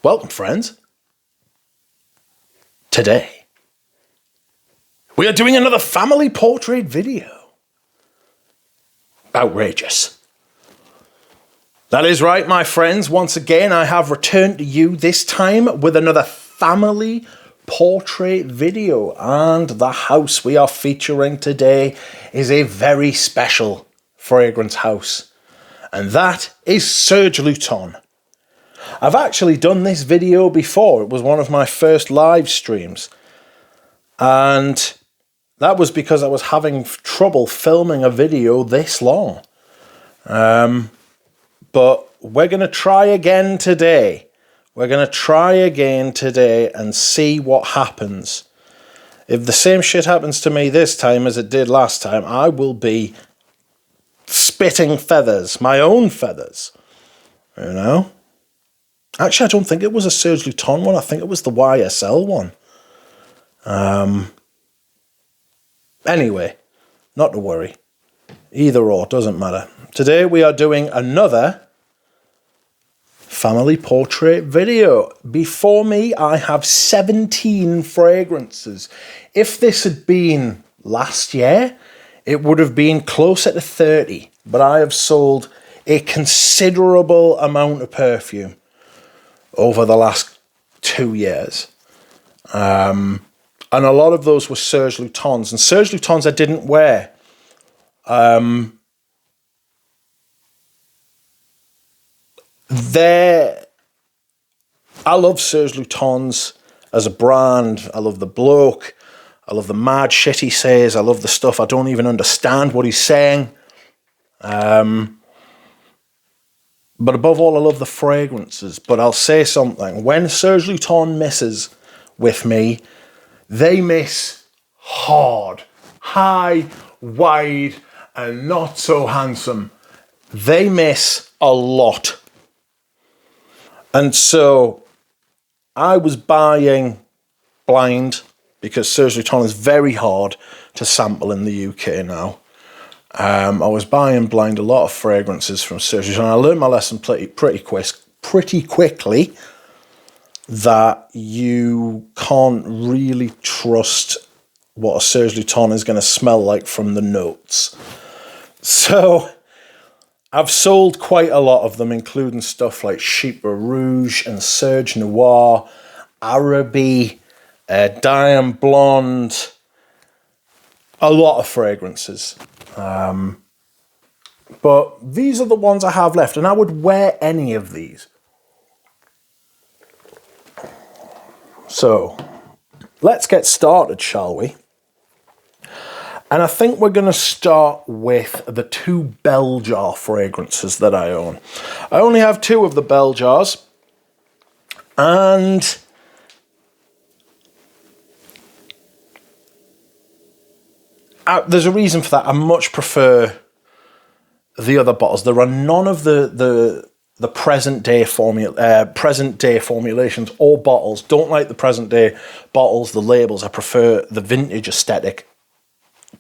Welcome, friends. Today, we are doing another family portrait video. Outrageous. That is right, my friends. Once again, I have returned to you, this time with another family portrait video. And the house we are featuring today is a very special fragrance house. And that is Serge Lutens. I've actually done this video before. It was one of my first live streams. And that was because I was having trouble filming a video this long. But we're going to try again today. We're going to try again today and see what happens. If the same shit happens to me this time as it did last time, I will be spitting feathers, my own feathers. You know? Actually, I don't think it was a Serge Lutens one. I think it was the YSL one. Anyway, not to worry. Either or, doesn't matter. Today we are doing another family portrait video. Before me, I have 17 fragrances. If this had been last year, it would have been closer to 30. But I have sold a considerable amount of perfume over the last 2 years. And a lot of those were Serge Lutens. And Serge Lutens I didn't wear. I love Serge Lutens as a brand. I love the bloke. I love the mad shit he says. I love the stuff I don't even understand what he's saying. But above all, I love the fragrances. But I'll say something. When Serge Lutens misses with me, they miss hard, high, wide, and not so handsome. They miss a lot. And so I was buying blind because Serge Lutens is very hard to sample in the UK now. I was buying blind a lot of fragrances from Serge Lutens. I learned my lesson pretty quickly that you can't really trust what a Serge Lutens is going to smell like from the notes. So I've sold quite a lot of them, including stuff like Chypre Rouge and Serge Noir, Araby, Diane Blonde, a lot of fragrances. But these are the ones I have left, and I would wear any of these. So let's get started, shall we? And I think we're going to start with the 2 bell jar fragrances that I own. I only have 2 of the bell jars, and there's a reason for that. I much prefer the other bottles. There are none of the present day formulations or bottles. Don't like the present day bottles, the labels. I prefer the vintage aesthetic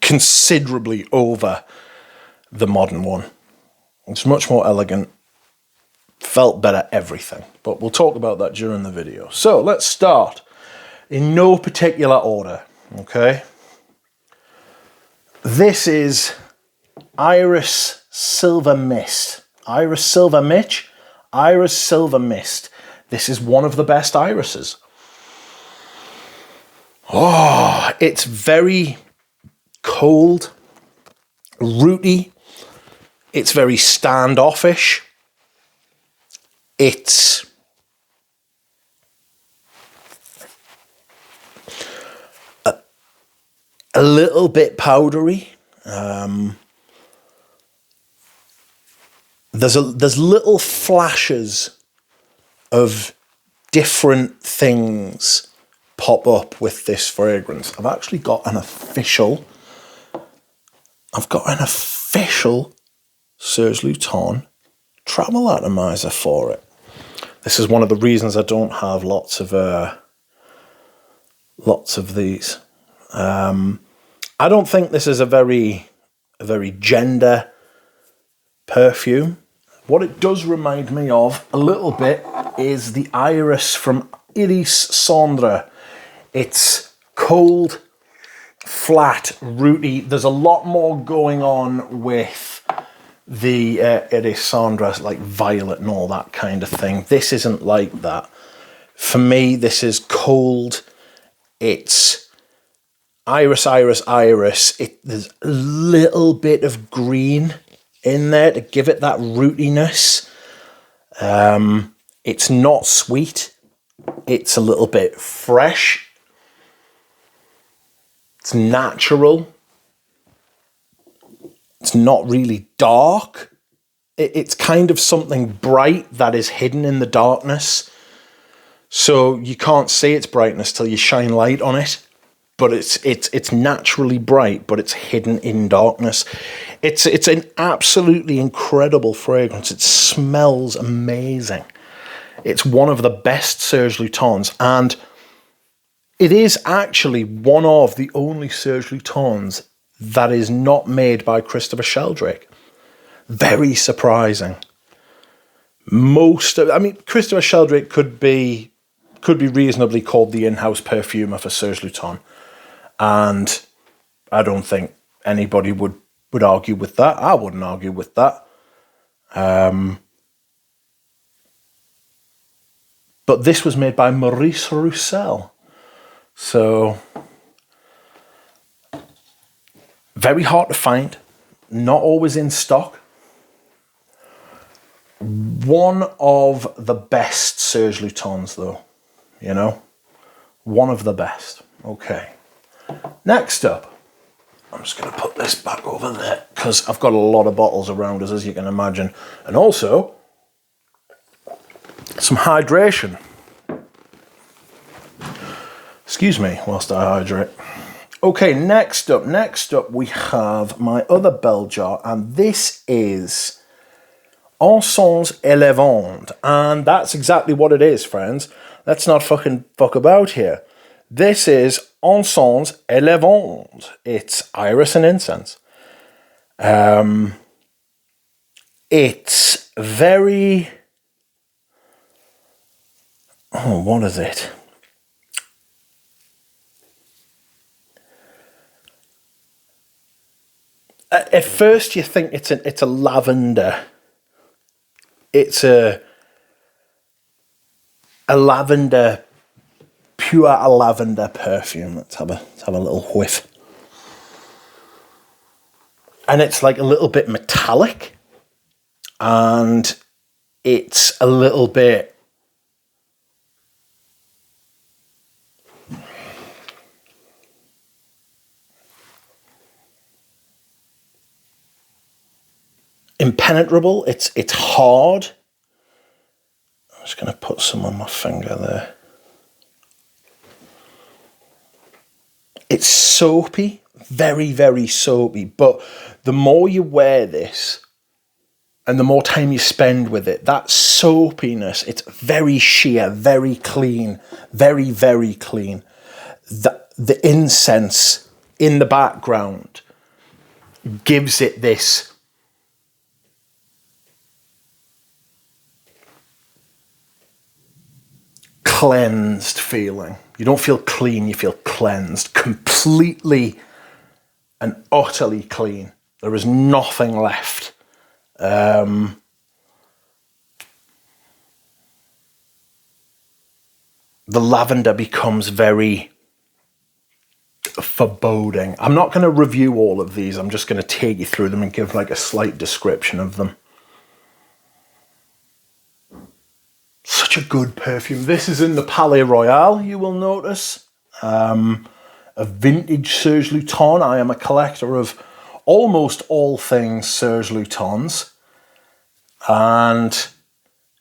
considerably over the modern one. It's much more elegant, felt better, everything. But we'll talk about that during the video. So let's start in no particular order, okay? This is Iris Silver Mist. Iris Silver Mist. This is one of the best irises. Oh, it's very cold, rooty. It's very standoffish. It's a little bit powdery. There's little flashes of different things pop up with this fragrance. I've actually got an official Serge Lutens travel atomizer for it. This is one of the reasons I don't have lots of these. I don't think this is a very gender perfume. What it does remind me of a little bit is the Iris from Iris Cendre. It's cold, flat, rooty. There's a lot more going on with the Iris Cendre, like violet and all that kind of thing. This isn't like that. For me, this is cold. It's Iris, Iris, Iris. There's a little bit of green in there to give it that rootiness. It's not sweet. It's a little bit fresh. It's natural. It's not really dark. It's kind of something bright that is hidden in the darkness. So you can't see its brightness till you shine light on it. But it's naturally bright, but it's hidden in darkness. It's an absolutely incredible fragrance. It smells amazing. It's one of the best Serge Lutens, and it is actually one of the only Serge Lutens that is not made by Christopher Sheldrake. Very surprising. Christopher Sheldrake could be reasonably called the in-house perfumer for Serge Lutens. And I don't think anybody would argue with that. I wouldn't argue with that. But this was made by Maurice Roussel. So, very hard to find. Not always in stock. One of the best Serge Lutens, though. You know? One of the best. Okay. Next up, I'm just going to put this back over there because I've got a lot of bottles around us, as you can imagine. And also, some hydration. Excuse me whilst I hydrate. Okay, next up we have my other bell jar, and this is Incense et lavender. And that's exactly what it is, friends. Let's not fuck about here. This is Incense et lavender. It's iris and incense. It's very... Oh, what is it? At first you think it's a lavender. It's a lavender, pure lavender perfume. Let's have a little whiff. And it's like a little bit metallic. And it's a little bit... impenetrable. It's hard. I'm just going to put some on my finger there. It's soapy, very, very soapy. But the more you wear this and the more time you spend with it, that soapiness, it's very sheer, very clean, very, very clean. The incense in the background gives it this cleansed feeling. You don't feel clean, you feel cleansed. Completely and utterly clean. There is nothing left. The lavender becomes very foreboding. I'm not going to review all of these. I'm just going to take you through them and give like a slight description of them. Such a good perfume. This is in the Palais Royal, you will notice. A vintage Serge Lutens. I am a collector of almost all things Serge Lutens. And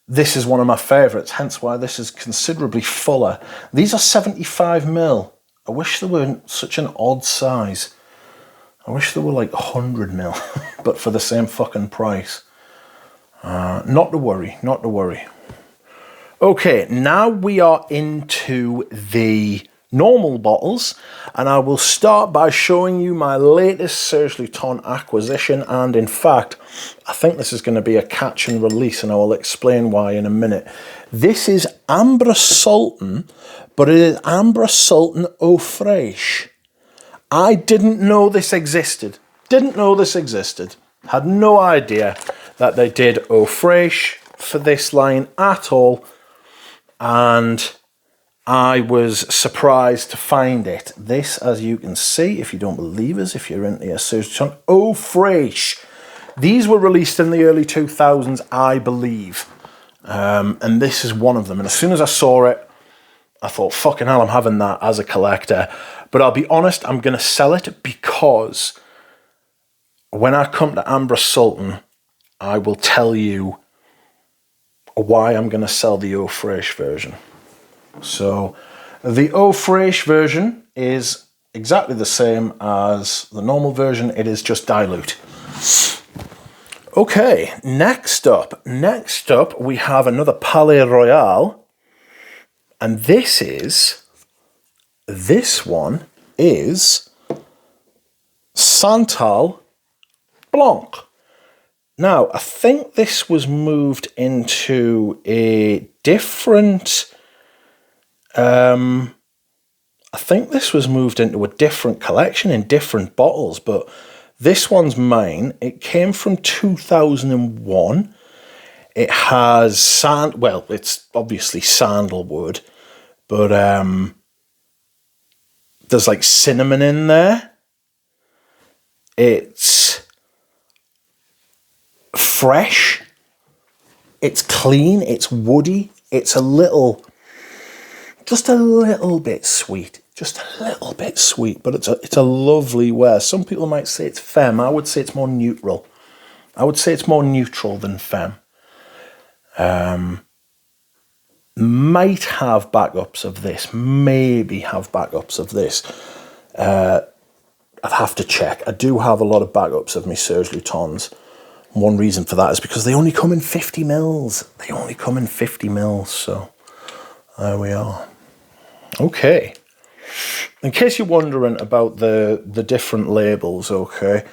this is one of my favourites, hence why this is considerably fuller. These are 75ml. I wish they weren't such an odd size. I wish they were like 100ml, but for the same fucking price. Not to worry, not to worry. Okay, now we are into the normal bottles, and I will start by showing you my latest Serge Lutens acquisition. And in fact, I think this is going to be a catch and release, and I will explain why in a minute. This is Ambre Sultan, but it is Ambre Sultan Eau Fraiche. I didn't know this existed. Had no idea that they did Eau Fraiche for this line at all, and I was surprised to find it. This, as you can see, if you don't believe us, if you're into your Serge Lutens, Eau Fraiche. These were released in the early 2000s, I believe. And this is one of them. And as soon as I saw it, I thought, fucking hell, I'm having that as a collector. But I'll be honest, I'm going to sell it because when I come to Ambre Sultan, I will tell you why I'm going to sell the Eau Fraiche version. So the Eau Fraiche version is exactly the same as the normal version. It is just dilute. Okay, next up we have another Palais Royal, and this one is Santal Blanc. Now, I think this was moved into a different collection in different bottles, but this one's mine. It came from 2001. It has it's obviously sandalwood, but there's like cinnamon in there. It's fresh. It's clean. It's woody. It's just a little bit sweet. But it's a lovely wear. Some people might say it's femme. I would say it's more neutral. Than femme. Might have backups of this. Maybe have backups of this. I'd have to check. I do have a lot of backups of my Serge Lutens. One reason for that is because they only come in 50 mils. So there we are. Okay. In case you're wondering about the different labels, okay,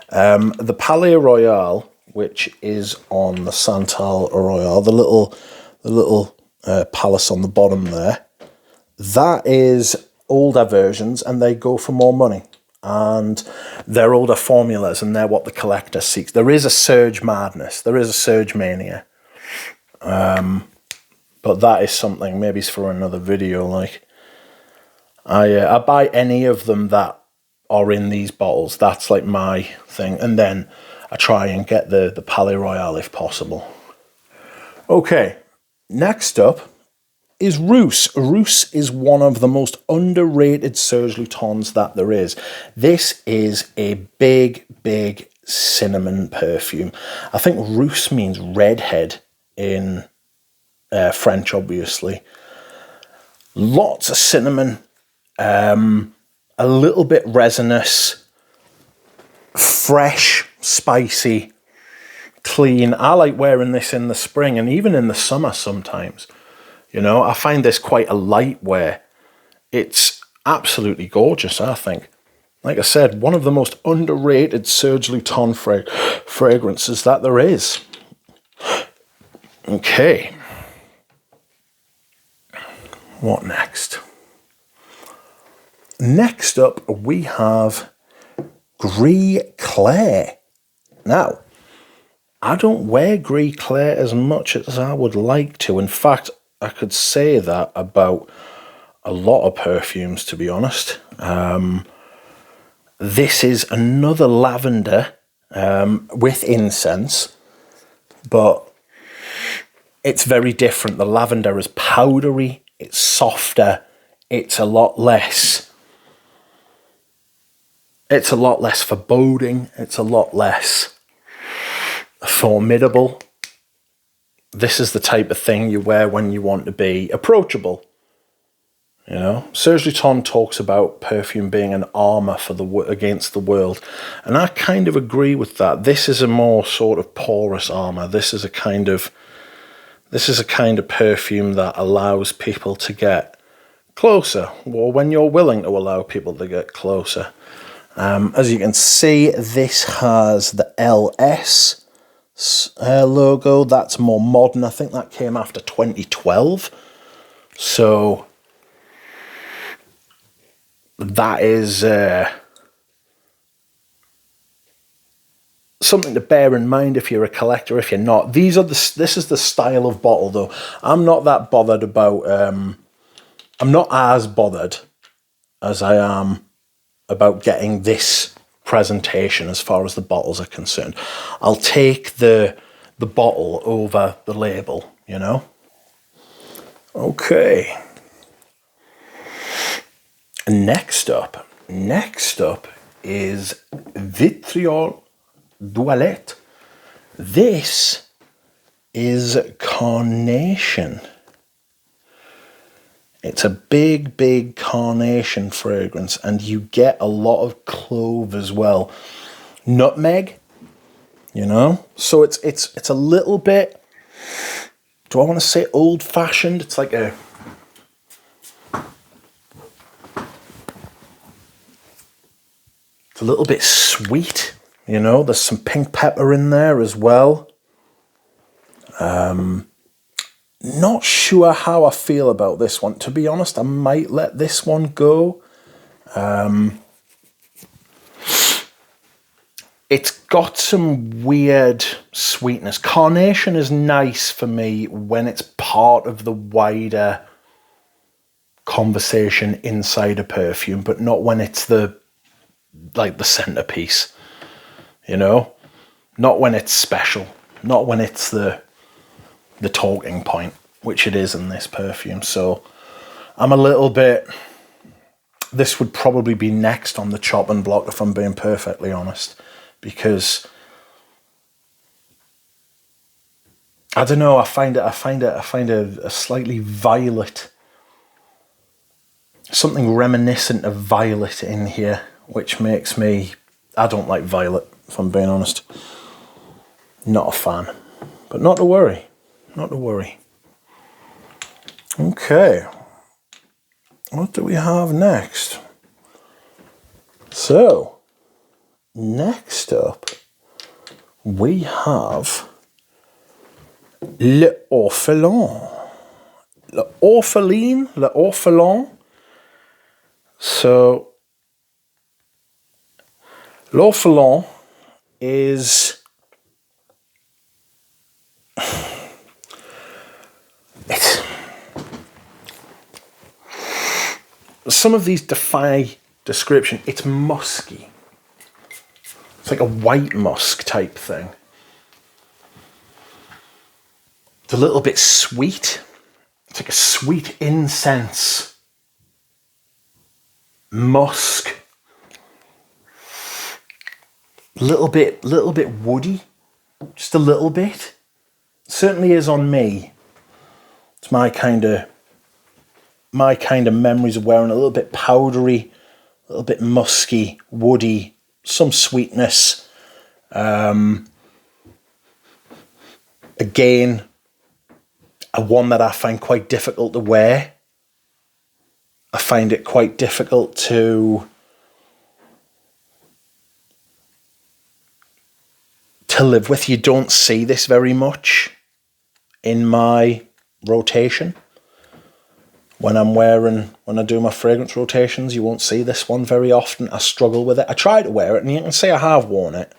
the Palais Royal, which is on the Santal Royal, the little palace on the bottom there, that is older versions, and they go for more money. And they're older formulas, and they're what the collector seeks. There is a Serge madness. There is a Serge mania. But that is something, maybe it's for another video, like. I buy any of them that are in these bottles. That's like my thing. And then I try and get the Palais Royal if possible. Okay, next up is Rousse. Rousse is one of the most underrated Serge Lutens that there is. This is a big, big cinnamon perfume. I think Rousse means redhead in French, obviously. Lots of cinnamon. A little bit resinous, fresh, spicy, clean. I like wearing this in the spring and even in the summer sometimes. You know, I find this quite a light wear. It's absolutely gorgeous, I think. Like I said, one of the most underrated Serge Lutens fragrances that there is. Okay. What next? Next up, we have Gris Clair. Now, I don't wear Gris Clair as much as I would like to. In fact, I could say that about a lot of perfumes, to be honest. This is another lavender with incense, but it's very different. The lavender is powdery, it's softer, it's a lot less foreboding, it's a lot less formidable. This is the type of thing you wear when you want to be approachable. You know, Serge Lutens talks about perfume being an armor for against the world, and I kind of agree with that. This is a more sort of porous armor. This is a kind of perfume that allows people to get closer, or when you're willing to allow people to get closer. As you can see, this has the LS logo. That's more modern. I think that came after 2012. So that is something to bear in mind if you're a collector. If you're not, this is the style of bottle, though. I'm not that bothered about. I'm not as bothered as I am about getting this presentation as far as the bottles are concerned. I'll take the bottle over the label, you know. Okay. Next up is Vitriol Dualette. This is carnation. It's a big carnation fragrance, and you get a lot of clove as well. Nutmeg, you know? So it's a little bit, do I want to say old-fashioned? It's like it's a little bit sweet, you know? There's some pink pepper in there as well. Not sure how I feel about this one. To be honest, I might let this one go. It's got some weird sweetness. Carnation is nice for me when it's part of the wider conversation inside a perfume, but not when it's the centerpiece, you know? Not when it's special. Not when it's the talking point, which it is in this perfume. So I'm a little bit, this would probably be next on the chopping block if I'm being perfectly honest, because I don't know, I find a slightly violet, something reminiscent of violet in here, which makes me, I don't like violet, if I'm being honest. Not a fan, but not to worry. Not to worry. Okay. What do we have next? So, next up, we have Le Orphelin. Le Orphelin. So, L'Orphelin is... Some of these defy description. It's musky. It's like a white musk type thing. It's a little bit sweet. It's like a sweet incense. Musk. Little bit woody. Just a little bit. Certainly is on me. It's my kind of memories of wearing a little bit powdery, a little bit musky, woody, some sweetness. Again, one that I find quite difficult to wear. I find it quite difficult to live with. You don't see this very much in my rotation. When I do my fragrance rotations, you won't see this one very often. I struggle with it. I try to wear it, and you can see I have worn it.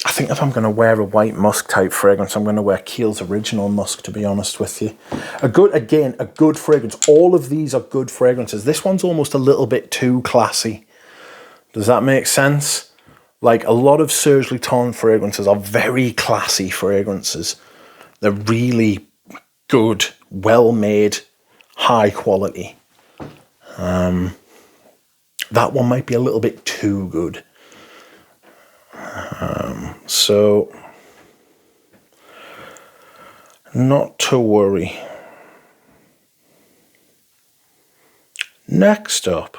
I think if I'm going to wear a white musk type fragrance, I'm going to wear Kiehl's Original Musk, to be honest with you. A good fragrance. All of these are good fragrances. This one's almost a little bit too classy. Does that make sense? Like, a lot of Serge Lutens fragrances are very classy fragrances. They're really good, well-made, high quality. That one might be a little bit too good. So, not to worry. Next up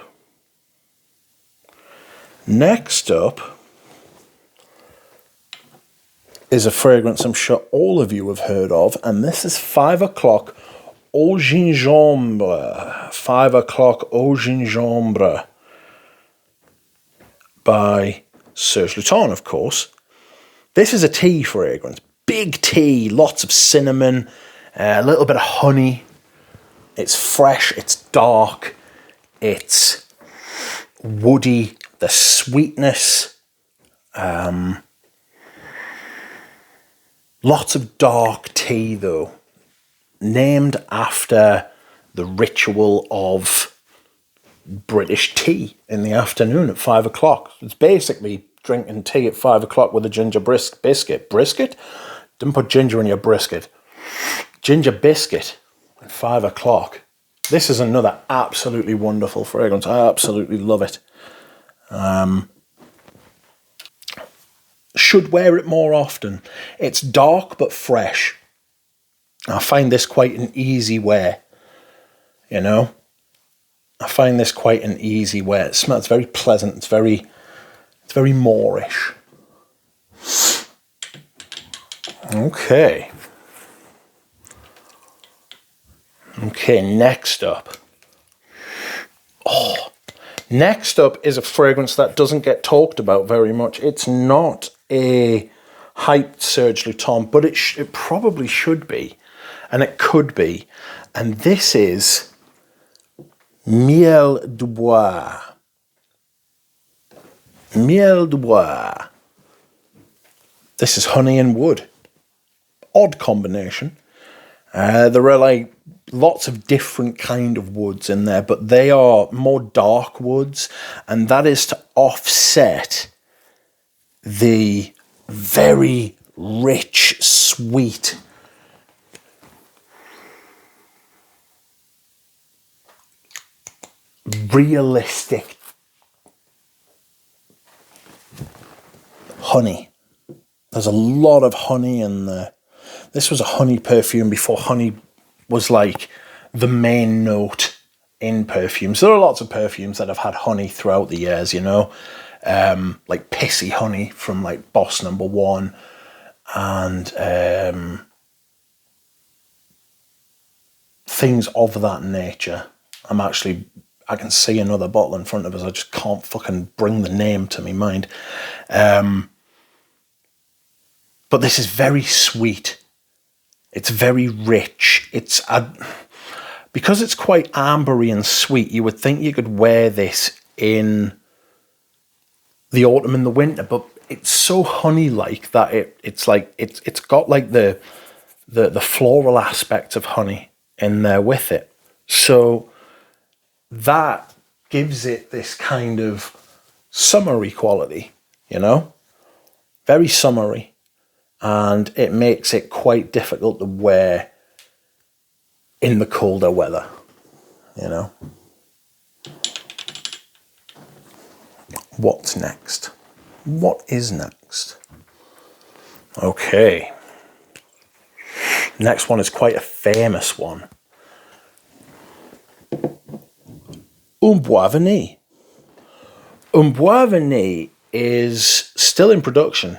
is a fragrance I'm sure all of you have heard of, and this is 5 o'clock au gingembre. 5 o'clock au gingembre by Serge Lutens, of course. This is a tea fragrance. Big tea, lots of cinnamon, a little bit of honey. It's fresh, it's dark, it's woody, the sweetness. Lots of dark tea, though. Named after the ritual of British tea in the afternoon at 5 o'clock. It's basically drinking tea at 5 o'clock with a ginger biscuit. Brisket? Didn't put ginger in your brisket. Ginger biscuit at 5 o'clock. This is another absolutely wonderful fragrance. I absolutely love it. Should wear it more often. It's dark but fresh. I find this quite an easy wear, you know. I find this quite an easy wear. It smells very pleasant. It's very Moorish. Okay. Okay, next up. Next up is a fragrance that doesn't get talked about very much. It's not a hyped Serge Lutens, but it probably should be, and it could be. And this is Miel du Bois. Miel du Bois. This is honey and wood. Odd combination. There are like lots of different kind of woods in there, but they are more dark woods, and that is to offset the very rich, sweet, realistic honey. There's a lot of honey in there. This was a honey perfume before honey was like the main note in perfumes. There are lots of perfumes that have had honey throughout the years, you know, like pissy honey from like Boss Number One, and things of that nature. I can see another bottle in front of us. I just can't fucking bring the name to my mind. But this is very sweet. It's very rich. Because it's quite ambery and sweet, you would think you could wear this in the autumn and the winter, but it's so honey-like that it's got like the floral aspect of honey in there with it. So that gives it this kind of summery quality, you know? Very summery. And it makes it quite difficult to wear in the colder weather, you know. What's next? What is next? Okay. Next one is quite a famous one. Un Bois Veni. Un Bois Veni is still in production.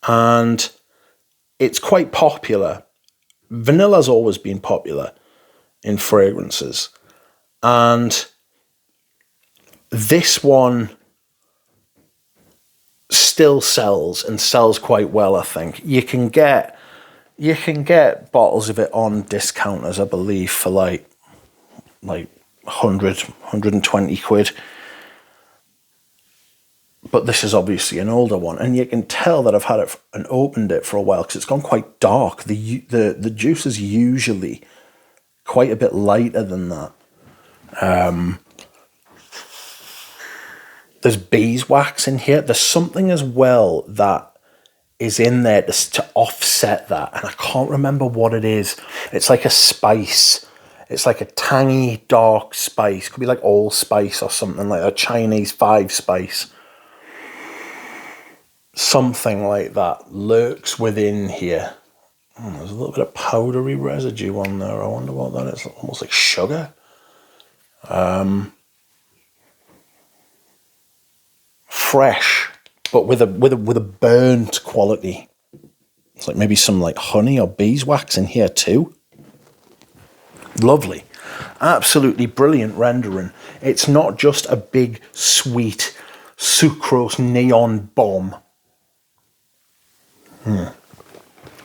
And it's quite popular. Vanilla's always been popular in fragrances. And this one still sells, and sells quite well, I think. You can get bottles of it on discounters, I believe, for like 100, 120 quid. But this is obviously an older one, and you can tell that I've had it and opened it for a while because it's gone quite dark. The juice is usually quite a bit lighter than that. There's beeswax in here. There's something as well that is in there to offset that, and I can't remember what it is. It's like a spice. It's like a tangy, dark spice. Could be like allspice or something, like a Chinese 5-spice. Something like that lurks within here. There's a little bit of powdery residue on there. I wonder what that is. Almost like sugar. Fresh. but with a burnt quality. It's like maybe some like honey or beeswax in here too. Lovely. Absolutely brilliant rendering. It's not just a big, sweet, sucrose neon bomb.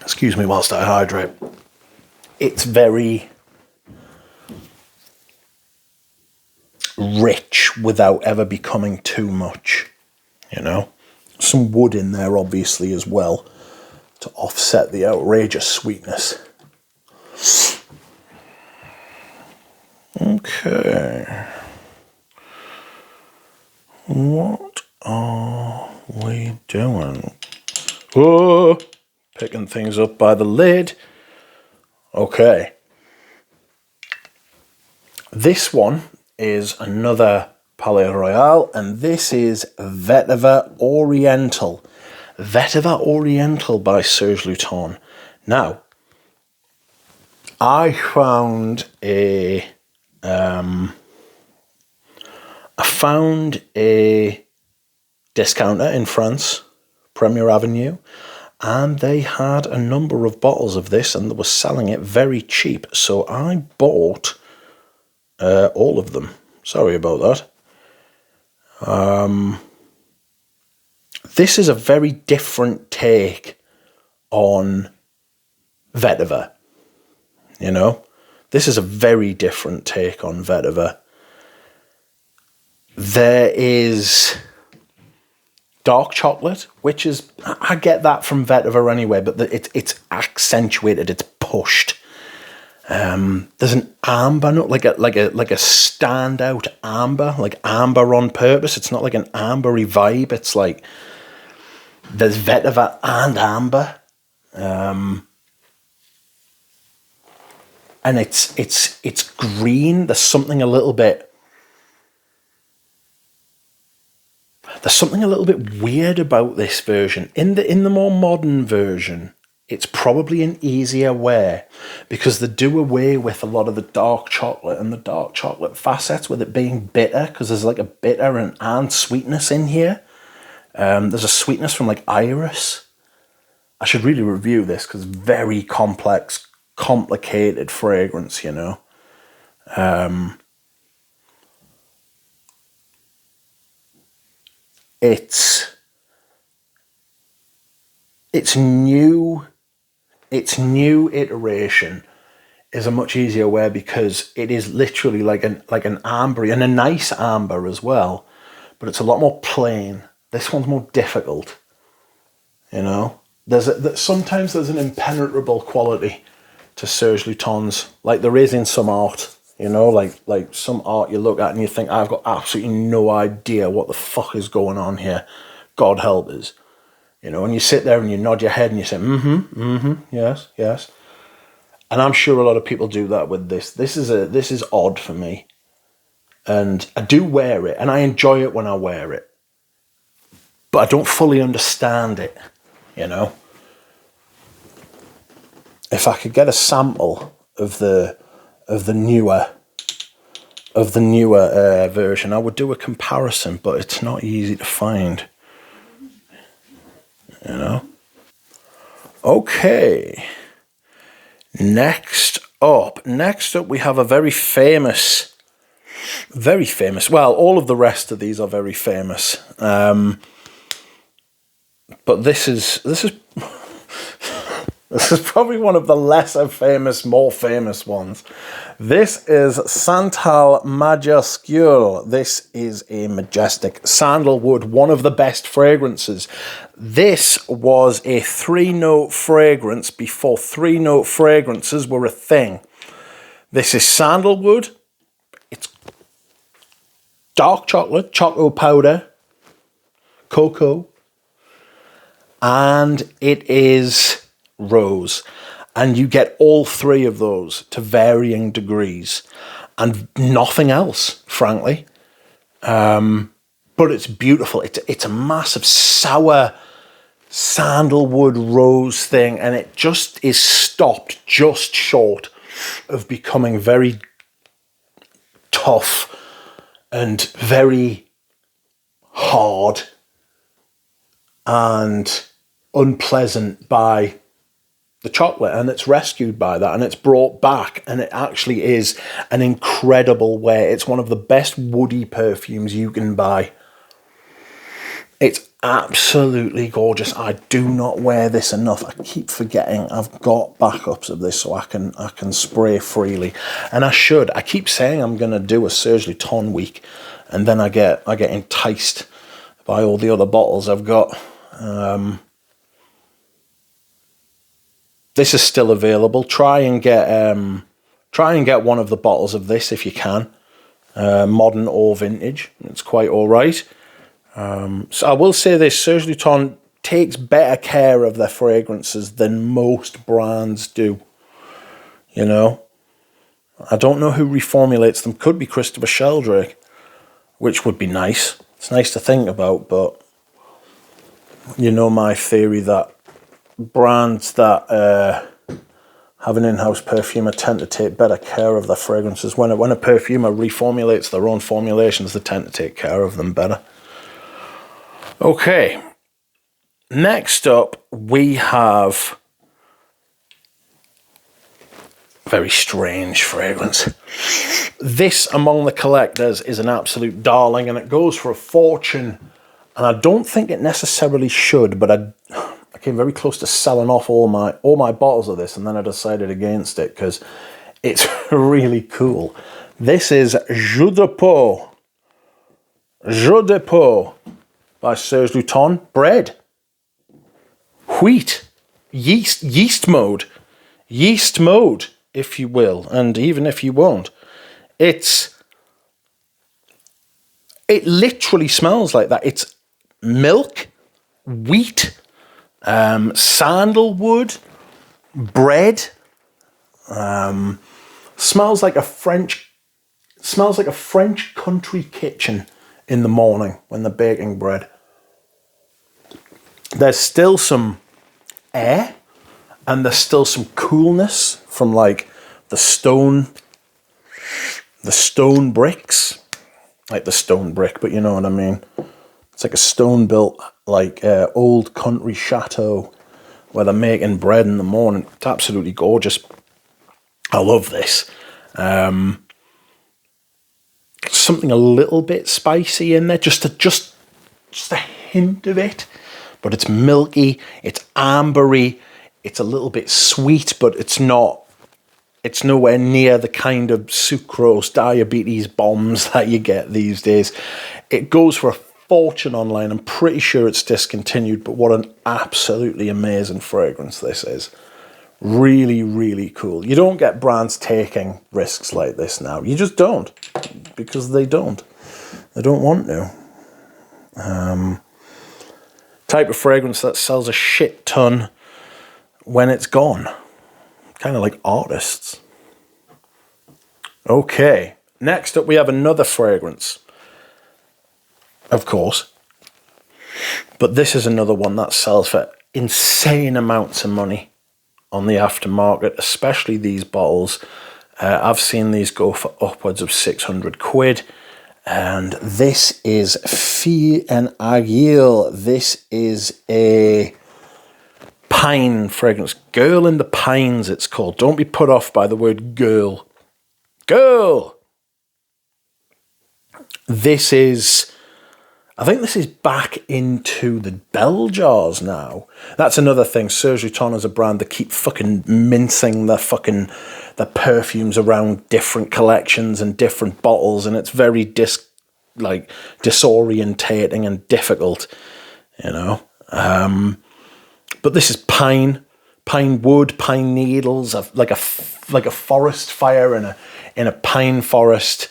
Excuse me whilst I hydrate. It's very rich without ever becoming too much, you know. Some wood in there, obviously, as well, to offset the outrageous sweetness. Okay. What are we doing? Oh, picking things up by the lid. Okay. This one is another Palais Royal, and this is Vetiver Oriental. Vetiver Oriental by Serge Lutens. Now, I found a discounter in France, Premier Avenue, and they had a number of bottles of this, and they were selling it very cheap. So I bought all of them. Sorry about that. This is a very different take on Vetiver. You know, this is a very different take on Vetiver. There is dark chocolate, which is, I get that from Vetiver anyway, but it's accentuated, it's pushed. There's an amber note, like a standout amber, like amber on purpose. It's not like an ambery vibe. It's like there's Vetiver and amber, and it's green. There's something a little bit weird about this version. In the more modern version, it's probably an easier wear because they do away with a lot of the dark chocolate and the dark chocolate facets with it being bitter, because there's like a bitter and sweetness in here. There's a sweetness from like iris. I should really review this because it's very complex, complicated fragrance, you know. Its new iteration is a much easier wear because it is literally like an ambery, and a nice amber as well, but it's a lot more plain. This one's more difficult, you know. Sometimes there's an impenetrable quality to Serge Lutens, like there is in some art, you know, like some art you look at and you think, I've got absolutely no idea what the fuck is going on here. God help us. You know, and you sit there and you nod your head and you say, yes, yes. And I'm sure a lot of people do that with this. This is odd for me. And I do wear it, and I enjoy it when I wear it. But I don't fully understand it, you know. If I could get a sample of the newer version, I would do a comparison, but it's not easy to find. You know? Okay. Next up we have a very famous, well, all of the rest of these are very famous. But this is this is probably one of the lesser famous, more famous ones. This is Santal Majuscule. This is a majestic sandalwood, one of the best fragrances. This was a 3-note fragrance before 3-note fragrances were a thing. This is sandalwood. It's dark chocolate, choco powder, cocoa, and it is rose. And you get all three of those to varying degrees and nothing else, frankly. But it's beautiful. It's a massive sour sandalwood rose thing, and it just is stopped just short of becoming very tough and very hard and unpleasant by the chocolate, and it's rescued by that, and it's brought back, and it actually is an incredible way. It's one of the best woody perfumes you can buy. It's absolutely gorgeous. I do not wear this enough. I keep forgetting I've got backups of this so I can spray freely. And I should. I keep saying I'm going to do a Serge Lutens week, and then I get enticed by all the other bottles I've got. This is still available. Try and get one of the bottles of this if you can. Modern or vintage. It's quite all right. So I will say this, Serge Lutens takes better care of their fragrances than most brands do. You know? I don't know who reformulates them. Could be Christopher Sheldrake, which would be nice. It's nice to think about, but you know my theory that brands that have an in-house perfumer tend to take better care of their fragrances. When a perfumer reformulates their own formulations, they tend to take care of them better. Okay, next up we have a very strange fragrance. This, among the collectors, is an absolute darling, and it goes for a fortune, and I don't think it necessarily should, but I came very close to selling off all my bottles of this, and then I decided against it because it's really cool. This is Jus de Pot by Serge Lutens. Bread, wheat, yeast mode, if you will, and even if you won't. It literally smells like that. It's milk, wheat, sandalwood, bread. Smells like a French country kitchen in the morning when they're baking bread. There's still some air, and there's still some coolness from like the stone bricks, like the stone brick, but you know what I mean. It's like a stone built, like old country chateau where they're making bread in the morning. It's absolutely gorgeous. I love this. Something a little bit spicy in there, just a hint of it, but it's milky, it's ambery, it's a little bit sweet, but it's nowhere near the kind of sucrose diabetes bombs that you get these days. It goes for a fortune online. I'm pretty sure it's discontinued, but what an absolutely amazing fragrance this is. Really, really cool. You don't get brands taking risks like this now. You just don't, because they don't. They don't want to. Type of fragrance that sells a shit ton when it's gone. Kind of like artists. Okay, next up we have another fragrance. Of course. But this is another one that sells for insane amounts of money on the aftermarket, especially these bottles. I've seen these go for upwards of 600 quid. And this is Fille en Aiguille. This is a pine fragrance. Girl in the Pines, it's called. Don't be put off by the word girl. Girl! I think this is back into the bell jars now. That's another thing. Serge Lutens is a brand that keep fucking mincing their perfumes around different collections and different bottles, and it's very disorientating and difficult, you know. But this is pine wood, pine needles, like a forest fire in a pine forest.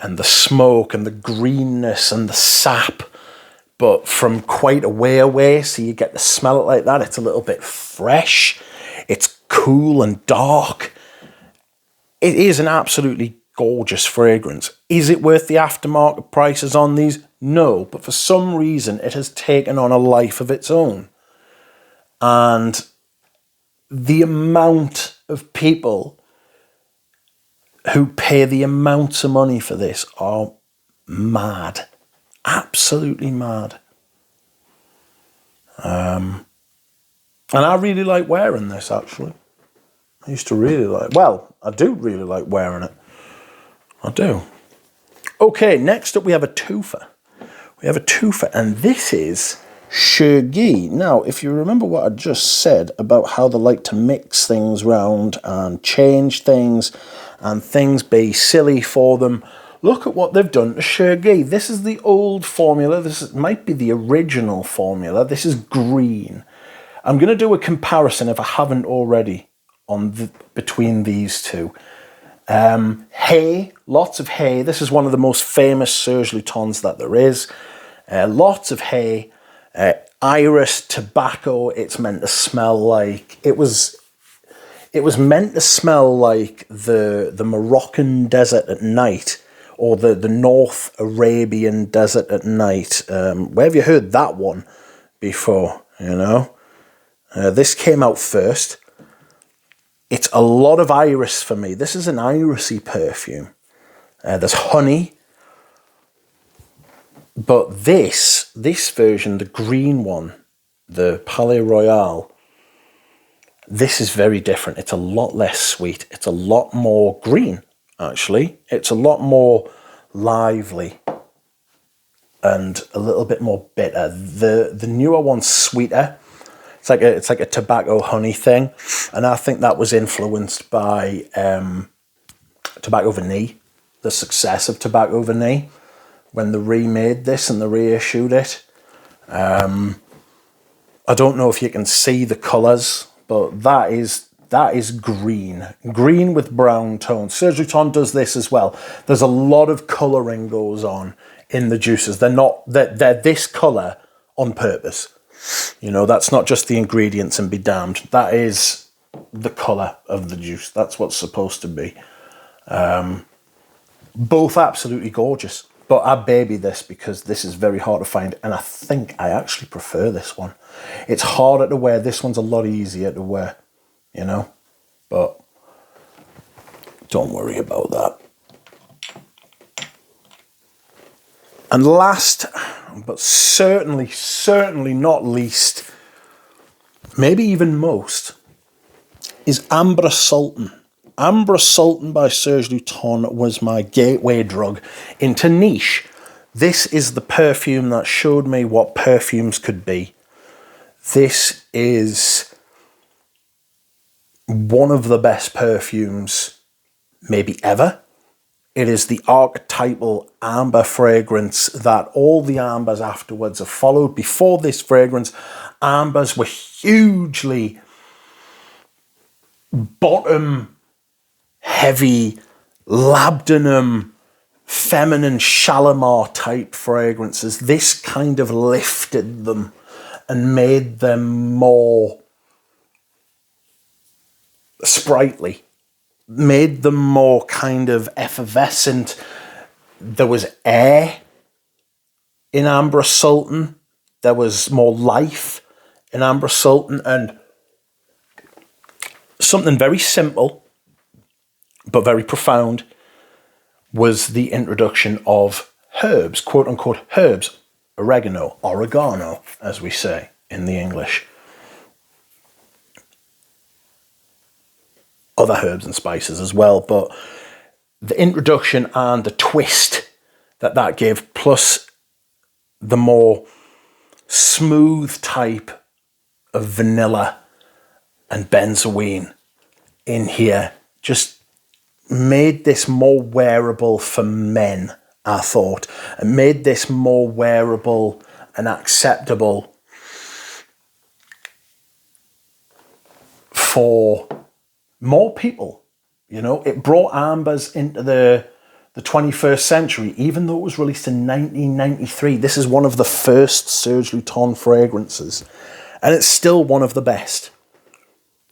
And the smoke and the greenness and the sap, but from quite a way away, so you get to smell it like that. It's a little bit fresh. It's cool and dark. It is an absolutely gorgeous fragrance. Is it worth the aftermarket prices on these? No, but for some reason it has taken on a life of its own. And the amount of people who pay the amounts of money for this are mad. Absolutely mad. And I really like wearing this, actually. I used to really like, well, I do really like wearing it. I do. Okay, next up we have a twofer. We have a twofer, and this is Serge. Now, if you remember what I just said about how they like to mix things round and change things, and things be silly for them, look at what they've done to Serge. This is the old formula. Might be the original formula. This is green. I'm going to do a comparison, if I haven't already, between these two. Hay, lots of hay. This is one of the most famous Serge Lutens that there is. Lots of hay. Iris, tobacco. It's meant to smell like, it was meant to smell like the Moroccan desert at night, or the North Arabian desert at night. Where have you heard that one before, you know? This came out first. It's a lot of iris for me. This is an irisy perfume. There's honey. But this version, the green one, the Palais Royal, this is very different. It's a lot less sweet. It's a lot more green, actually. It's a lot more lively and a little bit more bitter. The newer one's sweeter. It's like a tobacco honey thing, and I think that was influenced by Tobacco Vanille, the success of Tobacco Vanille, when they remade this and they reissued it. I don't know if you can see the colours, but that is green with brown tones. Serge Lutens does this as well. There's a lot of colouring goes on in the juices. They're this colour on purpose. You know, that's not just the ingredients and be damned. That is the colour of the juice. That's what's supposed to be. Both absolutely gorgeous. But I baby this because this is very hard to find. And I think I actually prefer this one. It's harder to wear. This one's a lot easier to wear, you know. But don't worry about that. And last, but certainly not least, maybe even most, is Ambre Sultan. Ambre Sultan by Serge Lutens was my gateway drug into niche. This is the perfume that showed me what perfumes could be. This is one of the best perfumes maybe ever. It is the archetypal amber fragrance that all the ambers afterwards have followed. Before this fragrance, ambers were hugely bottom heavy, labdanum, feminine Shalimar type fragrances. This kind of lifted them and made them more sprightly. Made them more kind of effervescent. There was air in Ambre Sultan. There was more life in Ambre Sultan, and something very simple but very profound was the introduction of herbs, quote unquote herbs, oregano, as we say in the English. Other herbs and spices as well, but the introduction and the twist that gave, plus the more smooth type of vanilla and benzoin in here, just made this more wearable for men, I thought, and made this more wearable and acceptable for more people. You know, it brought ambers into the 21st century, even though it was released in 1993. This is one of the first Serge Lutens fragrances, and it's still one of the best.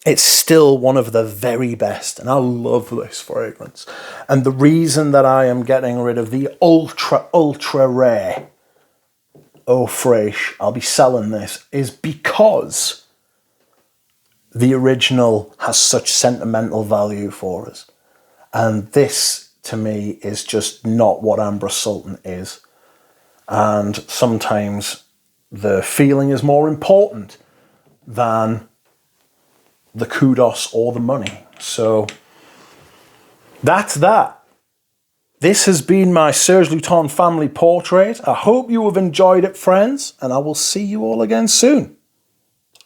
It's still one of the very best, and I love this fragrance. And the reason that I am getting rid of the ultra rare Eau Fraiche, I'll be selling this, is because the original has such sentimental value for us. And this, to me, is just not what Ambre Sultan is. And sometimes the feeling is more important than the kudos or the money. So that's that. This has been my Serge Lutens family portrait. I hope you have enjoyed it, friends, and I will see you all again soon.